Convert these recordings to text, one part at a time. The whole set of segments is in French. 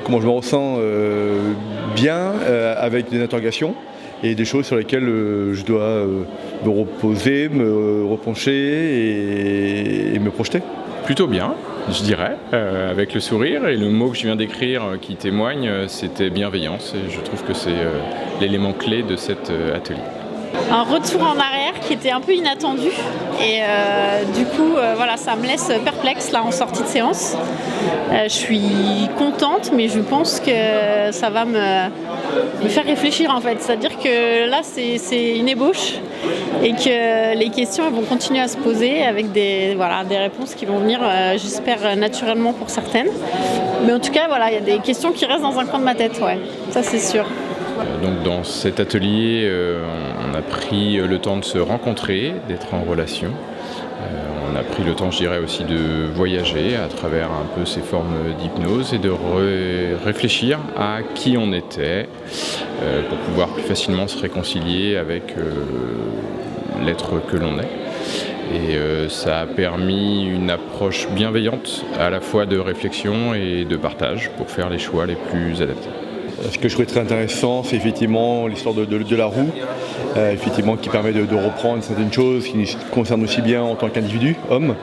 Comment je me ressens bien, avec des interrogations et des choses sur lesquelles je dois me reposer, me repencher et me projeter. Plutôt bien, je dirais, avec le sourire, et le mot que je viens d'écrire qui témoigne, c'était bienveillance, et je trouve que c'est l'élément clé de cet atelier. Un retour en arrière qui était un peu inattendu et du coup voilà, ça me laisse perplexe là en sortie de séance. Je suis contente, mais je pense que ça va me faire réfléchir en fait. C'est-à-dire que là c'est une ébauche et que les questions elles vont continuer à se poser avec des réponses qui vont venir, j'espère naturellement pour certaines. Mais en tout cas voilà, il y a des questions qui restent dans un coin de ma tête, ouais, ça c'est sûr. Donc dans cet atelier, on a pris le temps de se rencontrer, d'être en relation. On a pris le temps, je dirais, aussi de voyager à travers un peu ces formes d'hypnose et de réfléchir à qui on était pour pouvoir plus facilement se réconcilier avec l'être que l'on est. Et ça a permis une approche bienveillante à la fois de réflexion et de partage pour faire les choix les plus adaptés. Ce que je trouvais très intéressant, c'est effectivement l'histoire de la roue, effectivement, qui permet de reprendre certaines choses qui nous concernent aussi bien en tant qu'individu, homme,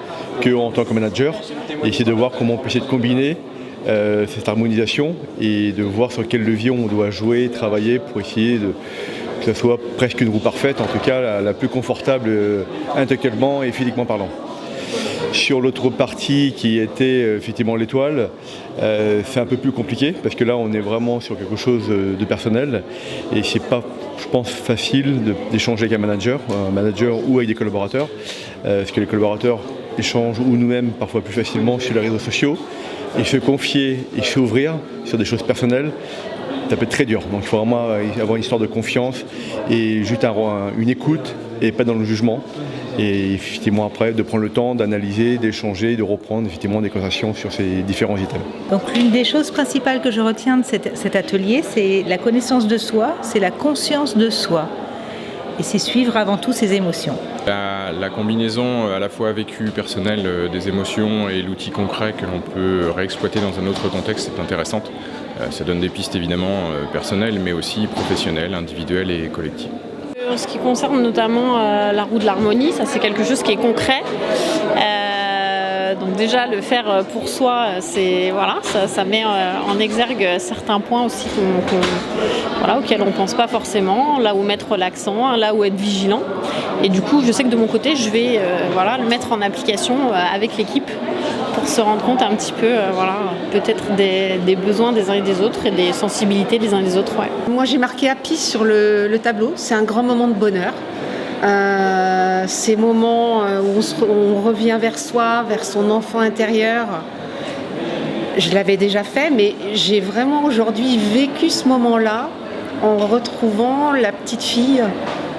qu'en tant que manager, et essayer de voir comment on peut essayer de combiner cette harmonisation et de voir sur quel levier on doit jouer, travailler pour essayer que ce soit presque une roue parfaite, en tout cas la plus confortable intellectuellement et physiquement parlant. Sur l'autre partie qui était effectivement l'étoile, c'est un peu plus compliqué parce que là on est vraiment sur quelque chose de personnel et c'est pas, je pense, facile d'échanger avec un manager ou avec des collaborateurs, parce que les collaborateurs échangent ou nous-mêmes parfois plus facilement sur les réseaux sociaux, et se confier et s'ouvrir sur des choses personnelles, ça peut être très dur. Donc il faut vraiment avoir une histoire de confiance et juste avoir une écoute et pas dans le jugement. Et effectivement après de prendre le temps d'analyser, d'échanger, de reprendre effectivement des conversations sur ces différents items. Donc l'une des choses principales que je retiens de cet atelier, c'est la connaissance de soi, c'est la conscience de soi. Et c'est suivre avant tout ses émotions. La combinaison à la fois vécue personnelle des émotions et l'outil concret que l'on peut réexploiter dans un autre contexte est intéressante. Ça donne des pistes évidemment personnelles mais aussi professionnelles, individuelles et collectives. En ce qui concerne notamment la roue de l'harmonie, ça c'est quelque chose qui est concret. Donc déjà le faire pour soi, c'est voilà, ça met en exergue certains points aussi auxquels on ne pense pas forcément, là où mettre l'accent, là où être vigilant. Et du coup, je sais que de mon côté, je vais le mettre en application avec l'équipe pour se rendre compte un petit peu, peut-être des besoins des uns et des autres et des sensibilités des uns et des autres. Ouais. Moi, j'ai marqué happy sur le tableau. C'est un grand moment de bonheur. Ces moments où on revient vers soi, vers son enfant intérieur. Je l'avais déjà fait, mais j'ai vraiment aujourd'hui vécu ce moment-là en retrouvant la petite fille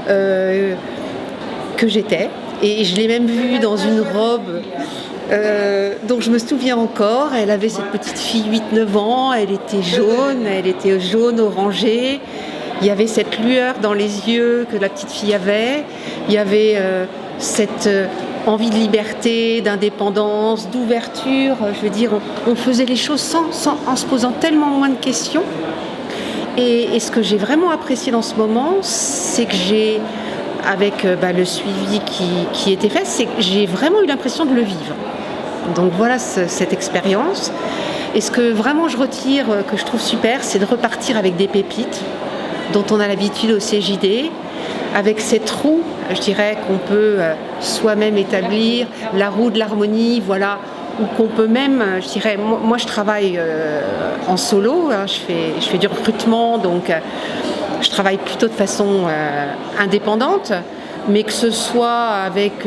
que j'étais. Et je l'ai même vue dans une robe dont je me souviens encore. Elle avait cette petite fille 8-9 ans, elle était jaune orangée. Il y avait cette lueur dans les yeux que la petite fille avait. Il y avait cette envie de liberté, d'indépendance, d'ouverture. Je veux dire, on faisait les choses en se posant tellement moins de questions. Et ce que j'ai vraiment apprécié dans ce moment, c'est que j'ai, avec le suivi qui était fait, c'est que j'ai vraiment eu l'impression de le vivre. Donc voilà cette expérience. Et ce que vraiment je retire, que je trouve super, c'est de repartir avec des pépites dont on a l'habitude au CJD, avec cette roue, je dirais, qu'on peut soi-même établir, la roue de l'harmonie, voilà, ou qu'on peut même, je dirais, moi je travaille en solo, hein, je fais du recrutement, donc je travaille plutôt de façon indépendante, mais que ce soit avec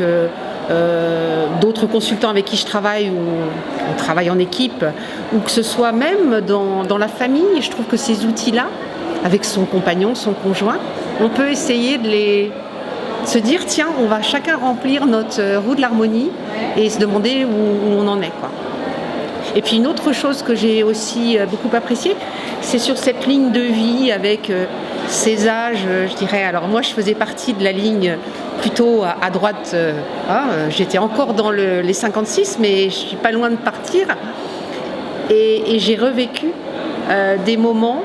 d'autres consultants avec qui je travaille, ou on travaille en équipe, ou que ce soit même dans la famille, je trouve que ces outils-là, avec son compagnon, son conjoint, on peut essayer de se dire, tiens, on va chacun remplir notre roue de l'harmonie et se demander où on en est, quoi. Et puis une autre chose que j'ai aussi beaucoup appréciée, c'est sur cette ligne de vie avec ces âges, je dirais. Alors moi, je faisais partie de la ligne plutôt à droite. J'étais encore dans les 56, mais je suis pas loin de partir. Et j'ai revécu des moments,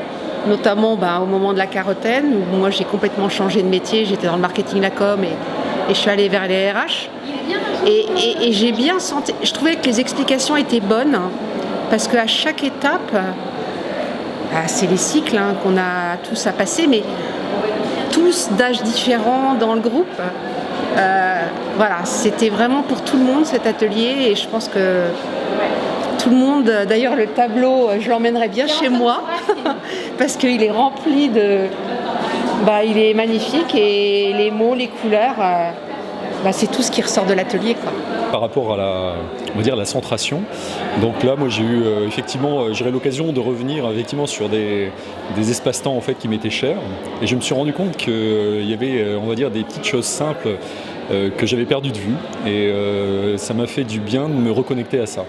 notamment au moment de la quarantaine, où moi j'ai complètement changé de métier, j'étais dans le marketing, la com, et je suis allée vers les RH. Et j'ai bien senti, je trouvais que les explications étaient bonnes, parce qu'à chaque étape, c'est les cycles qu'on a tous à passer, mais tous d'âges différents dans le groupe. Voilà, c'était vraiment pour tout le monde cet atelier, et je pense que tout le monde, d'ailleurs le tableau, je l'emmènerai bien chez moi, parce qu'il est rempli de... il est magnifique, et les mots, les couleurs, c'est tout ce qui ressort de l'atelier, quoi. Par rapport à la centration, donc là moi j'ai eu effectivement j'aurais l'occasion de revenir effectivement sur des espaces-temps en fait qui m'étaient chers, et je me suis rendu compte qu'il y avait on va dire des petites choses simples que j'avais perdues de vue, et ça m'a fait du bien de me reconnecter à ça.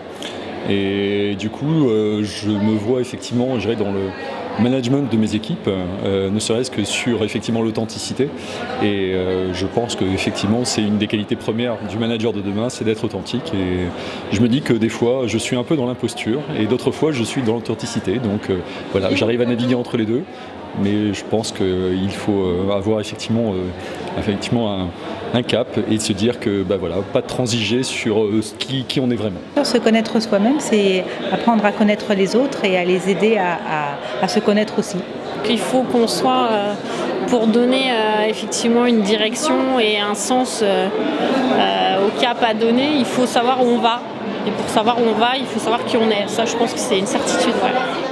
Et du coup je me vois effectivement je dirais dans le management de mes équipes, ne serait-ce que sur effectivement l'authenticité, et je pense que effectivement c'est une des qualités premières du manager de demain, c'est d'être authentique, et je me dis que des fois je suis un peu dans l'imposture et d'autres fois je suis dans l'authenticité, donc voilà, j'arrive à naviguer entre les deux, mais je pense qu'il faut avoir effectivement un cap et se dire que pas de transiger sur qui on est vraiment. Se connaître soi-même, c'est apprendre à connaître les autres et à les aider à se connaître aussi. Il faut qu'on soit, pour donner effectivement une direction et un sens au cap à donner, il faut savoir où on va. Et pour savoir où on va, il faut savoir qui on est. Ça, je pense que c'est une certitude. Ouais.